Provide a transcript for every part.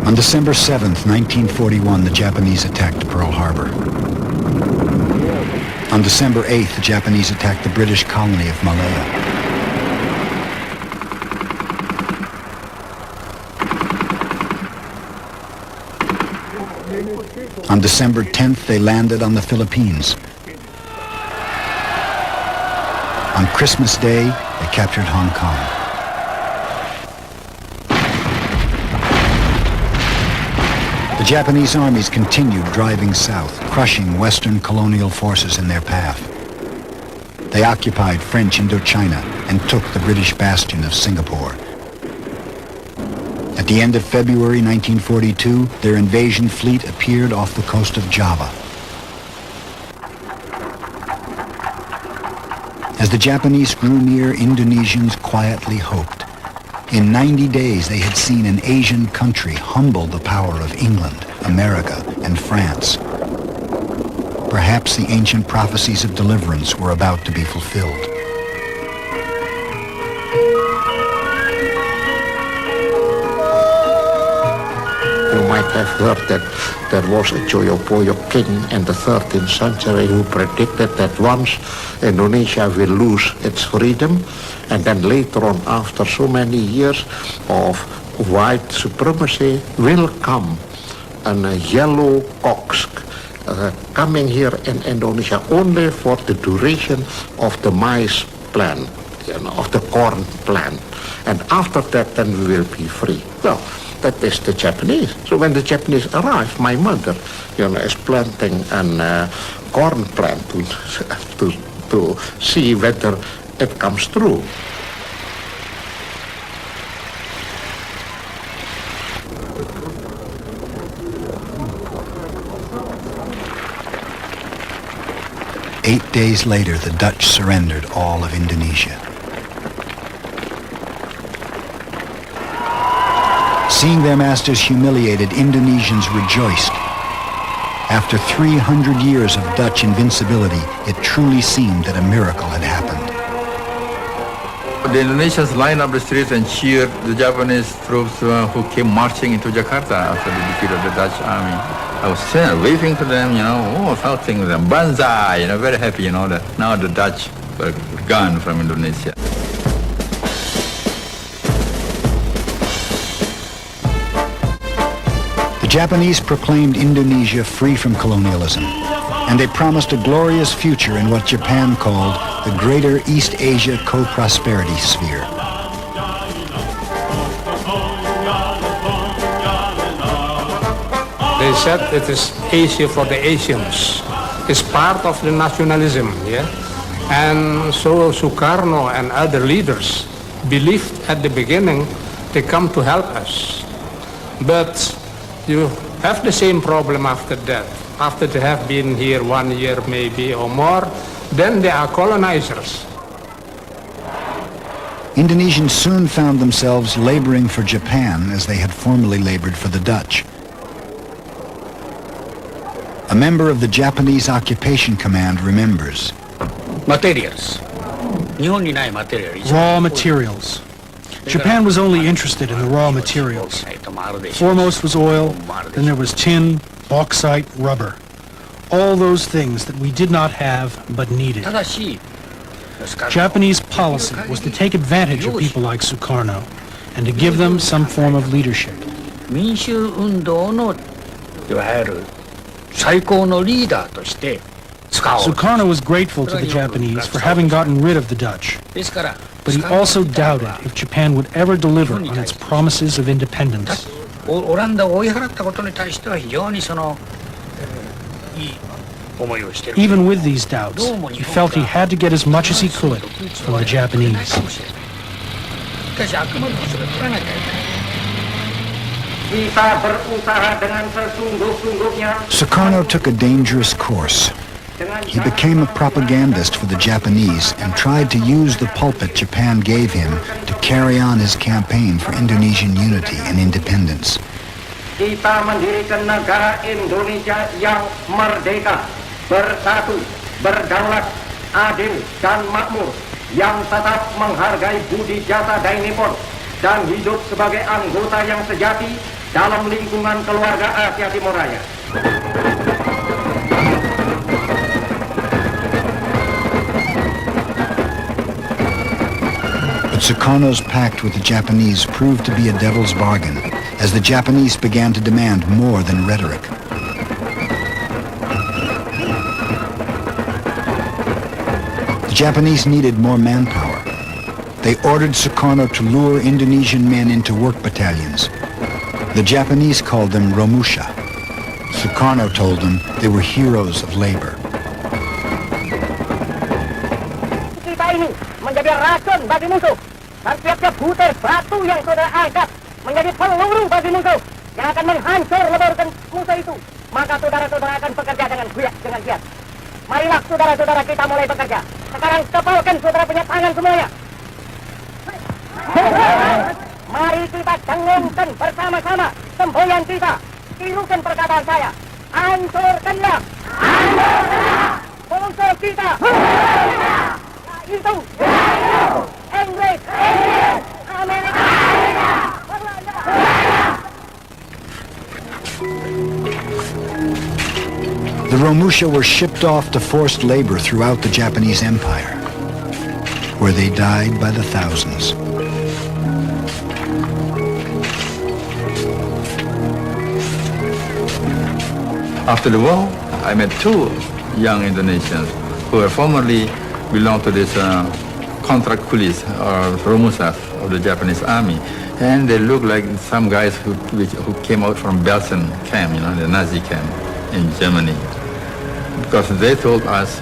On December 7th, 1941, the Japanese attacked Pearl Harbor. On December 8th, the Japanese attacked the British colony of Malaya. On December 10th, they landed on the Philippines. On Christmas Day, they captured Hong Kong. The Japanese armies continued driving south, crushing Western colonial forces in their path. They occupied French Indochina and took the British bastion of Singapore. At the end of February 1942, their invasion fleet appeared off the coast of Java. As the Japanese grew near, Indonesians quietly hoped. In 90 days, they had seen an Asian country humble the power of England, America, and France. Perhaps the ancient prophecies of deliverance were about to be fulfilled. You might have heard that there was a Joyoboyo king in the 13th century who predicted that once Indonesia will lose its freedom, and then later on, after so many years of white supremacy, will come a yellow ox coming here in Indonesia only for the duration of the maize plant, of the corn plant. And after that, then we will be free. Well, that is the Japanese. So when the Japanese arrived, my mother, is planting a corn plant to see whether it comes true. Eight days later, the Dutch surrendered all of Indonesia. Seeing their masters humiliated, Indonesians rejoiced. After 300 years of Dutch invincibility, it truly seemed that a miracle had happened. The Indonesians lined up the streets and cheered the Japanese troops who came marching into Jakarta after the defeat of the Dutch army. I was there waving to them, shouting to them, Banzai, very happy, that now the Dutch were gone from Indonesia. The Japanese proclaimed Indonesia free from colonialism, and they promised a glorious future in what Japan called the Greater East Asia Co-Prosperity Sphere. They said it is Asia for the Asians. It's part of the nationalism, yeah? And so Sukarno and other leaders believed at the beginning they come to help us. But you have the same problem after that. After they have been here 1 year maybe or more, then they are colonizers. Indonesians soon found themselves laboring for Japan as they had formerly labored for the Dutch. A member of the Japanese Occupation Command remembers. Materials. Raw materials. Japan was only interested in the raw materials. Foremost was oil, then there was tin, bauxite, rubber. All those things that we did not have but needed. Japanese policy was to take advantage of people like Sukarno and to give them some form of leadership. Sukarno was grateful to the Japanese for having gotten rid of the Dutch, but he also doubted if Japan would ever deliver on its promises of independence. Even with these doubts, he felt he had to get as much as he could from the Japanese. Sukarno took a dangerous course. He became a propagandist for the Japanese and tried to use the pulpit Japan gave him to carry on his campaign for Indonesian unity and independence. Kita mendirikan negara Indonesia yang merdeka, bersatu, berdaulat, adil dan makmur, yang tetap menghargai budi jasa Dainipon dan hidup sebagai anggota yang sejati dalam lingkungan keluarga Asia Timur Raya. But Sukarno's pact with the Japanese proved to be a devil's bargain, as the Japanese began to demand more than rhetoric. The Japanese needed more manpower. They ordered Sukarno to lure Indonesian men into work battalions. The Japanese called them Romusha. Sukarno told them they were heroes of labor. Kita ini menjadi racun bagi musuh, dan tiap-tiap butir batu yang saudara angkat menjadi peluru bagi musuh yang akan menghancur leburkan musuh itu. Maka saudara-saudara akan bekerja dengan giat. Marilah saudara-saudara kita mulai bekerja. Sekarang kepalkan saudara punya tangan semuanya. Mari kita dengungkan bersama-sama semboyan kita. Tirukan perkataan saya. Hancurkanlah. Musuh kita. Itu Inggris, Amerika, Belanda. The Romusha were shipped off to forced labor throughout the Japanese Empire, where they died by the thousands. After the war, I met two young Indonesians who were formerly belonged to this contract coolies or Romusas of the Japanese army. And they looked like some guys who came out from Belsen camp, the Nazi camp in Germany. Because they told us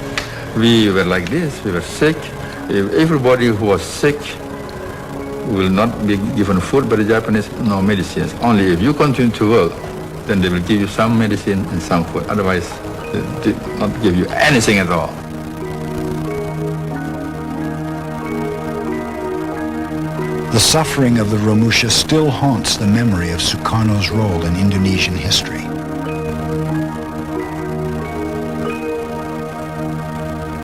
we were like this, we were sick. Everybody who was sick will not be given food by the Japanese, no medicines. Only if you continue to work, then they will give you some medicine and some food. Otherwise, they did not give you anything at all. The suffering of the Romusha still haunts the memory of Sukarno's role in Indonesian history.